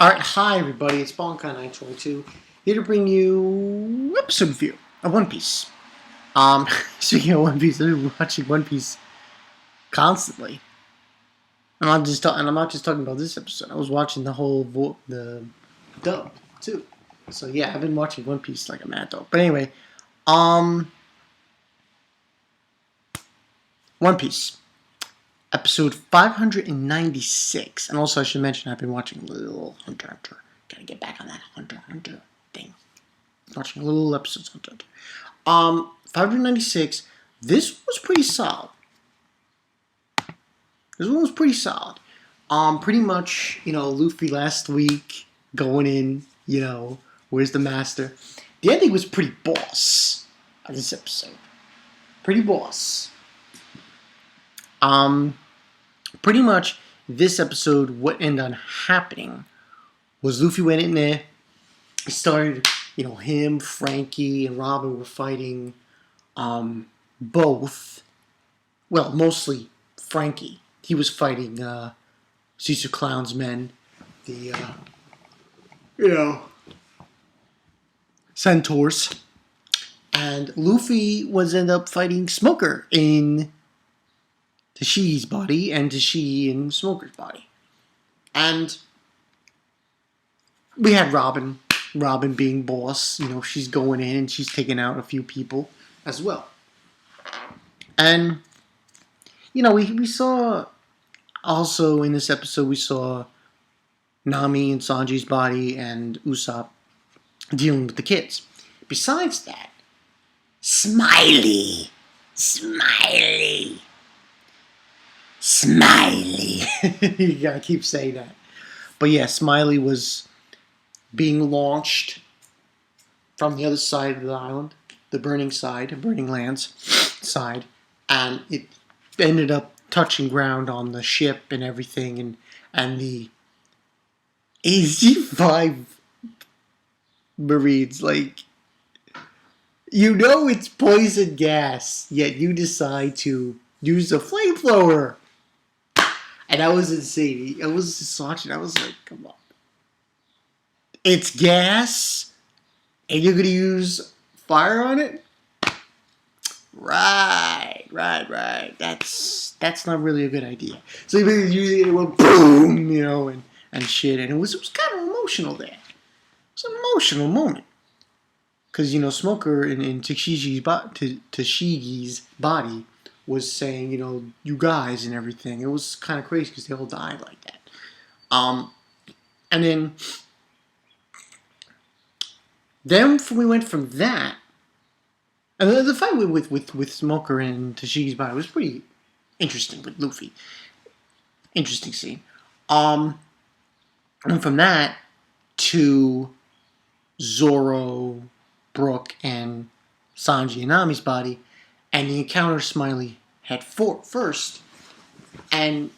Alright, hi everybody, it's Bonkai922 here to bring you episode review of One Piece. Speaking of One Piece, I've been watching One Piece constantly. And I'm not just talking about this episode. I was watching the whole the dub too. So yeah, I've been watching One Piece like a mad dog. But anyway, One Piece. Episode 596. And also I should mention I've been watching Little Hunter x Hunter. Gotta get back on that Hunter x Hunter thing. Watching little episodes of Hunter x Hunter. 596. This was pretty solid. This one was pretty solid. Pretty much, Luffy last week going in, where's the master? The ending was pretty boss of this episode. Pretty boss. Pretty much this episode, what ended up happening was Luffy went in there. He started, him, Frankie, and Robin were fighting both. Well, mostly Frankie. He was fighting Ceasar Clown's men. The, centaurs. And Luffy ended up fighting Smoker in Tashi's body and Tashi in Smoker's body. And we had Robin being boss. She's going in and she's taking out a few people as well. And, we saw also in this episode, we saw Nami and Sanji's body and Usopp dealing with the kids. Besides that, Smiley. You gotta keep saying that. But yeah, Smiley was being launched from the other side of the island, the burning lands side, and it ended up touching ground on the ship and everything, and the 85 Marines, it's poison gas, yet you decide to use a flamethrower. And that was insane. I was just watching. I was like, come on. It's gas? And you're going to use fire on it? Right. That's not really a good idea. So he was using it and it went boom, and shit. And it was kind of emotional there. It was an emotional moment. Because, Smoker in Tashigi's body was saying, you guys and everything. It was kind of crazy because they all died like that. And then we went from that, and the fight with Smoker and Tashigi's body was pretty interesting with Luffy. Interesting scene. And from that to Zoro, Brook, and Sanji and Nami's body, and the encounter Smiley had first, and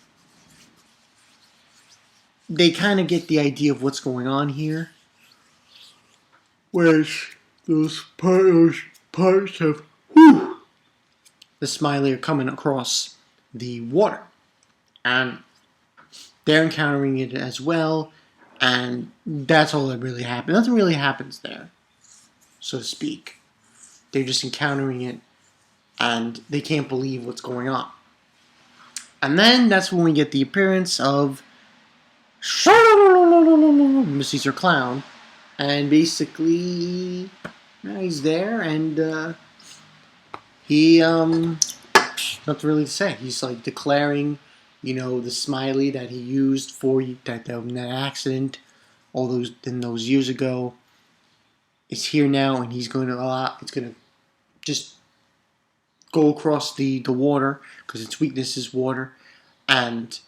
they kind of get the idea of what's going on here, whereas those parts of the Smiley are coming across the water, and they're encountering it as well, and that's all that really happened. Nothing really happens there, so to speak. They're just encountering it, and they can't believe what's going on. And then that's when we get the appearance of Ceasar Clown, and basically he's there, and he nothing really to say. He's declaring, the Smiley that he used for that accident all those years ago is here now, and he's going to just go across the water because its weakness is water, and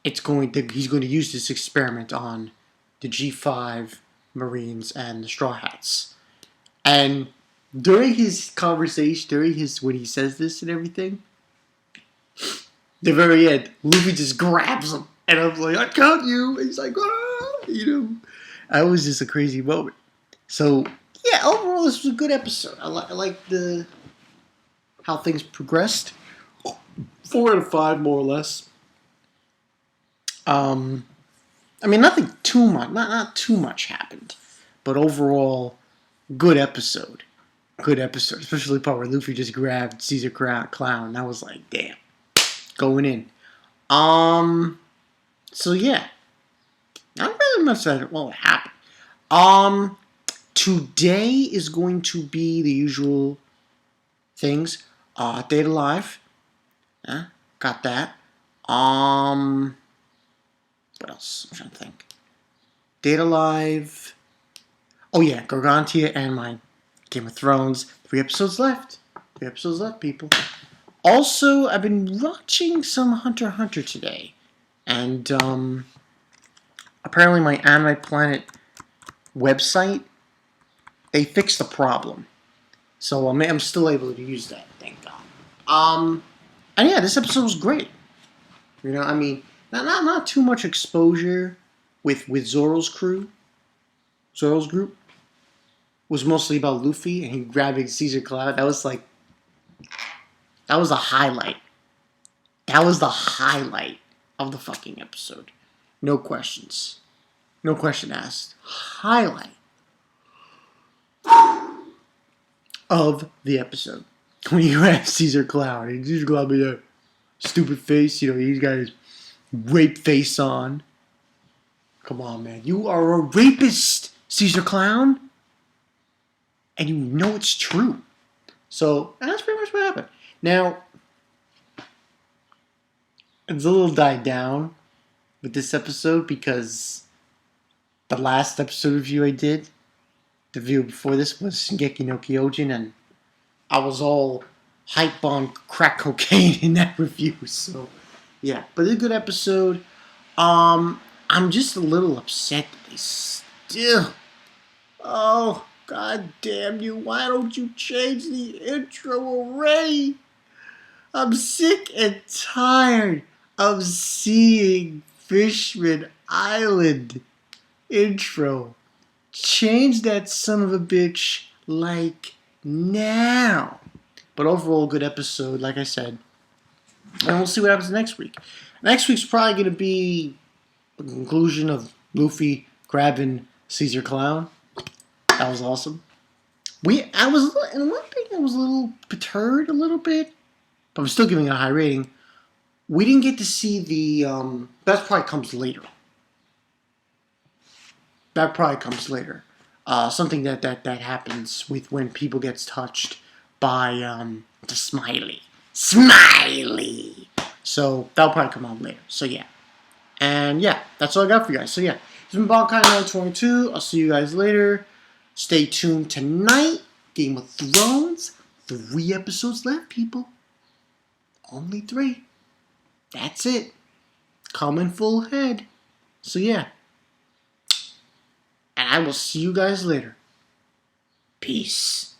he's going to use this experiment on the G5 Marines and the Straw Hats. And during his conversation, when he says this and everything, the very end, Luffy just grabs him, and I'm like, I count you. And he's like, that was just a crazy moment. So yeah, overall, this was a good episode. I like how things progressed. 4 out of 5, more or less. I mean, nothing too much, not too much happened, but overall, good episode. Good episode, especially the part where Luffy just grabbed Caesar Clown. That was like, damn, going in. So yeah, not really much that will happen. Today is going to be the usual things. Date Alive. Got that. What else? I'm trying to think. Date Alive. Oh yeah, Gargantia and my Game of Thrones. 3 episodes left. 3 episodes left, people. Also, I've been watching some Hunter x Hunter today. And, apparently my Anime Planet website, they fixed the problem. So I'm still able to use that, thank God. And yeah, this episode was great. You know, I mean, not too much exposure with Zoro's crew. Zoro's group was mostly about Luffy and he grabbing Caesar Cloud. That was a highlight. That was the highlight of the fucking episode. No questions. No question asked. Highlight of the episode. When you have Caesar Cloud, and Caesar Cloud with a stupid face, you know, he's got his rape face on. Come on, man. You are a rapist, Caesar Clown. And you know it's true. So, that's pretty much what happened. Now, it's a little died down with this episode because the last episode review I did, the review before this was Shingeki no Kyojin, and I was all hype on crack cocaine in that review. So, yeah. But it's a good episode. I'm just a little upset that they still... Oh, god damn you. Why don't you change the intro already? I'm sick and tired of seeing Fishman Island intro. Change that son of a bitch like now. But overall, good episode, like I said. And we'll see what happens next week. Next week's probably going to be the conclusion of Luffy grabbing Caesar Clown. That was awesome. I was a little perturbed a little bit, but I'm still giving it a high rating. We didn't get to see the, that probably comes later. That probably comes later. Something that happens with when people gets touched by, the Smiley. Smiley! So, that'll probably come out later. So, yeah. And, yeah, that's all I got for you guys. So, yeah. It's been Bonkai 922. I'll see you guys later. Stay tuned tonight. Game of Thrones. 3 episodes left, people. Only 3. That's it. Coming full head. So, yeah. And I will see you guys later. Peace.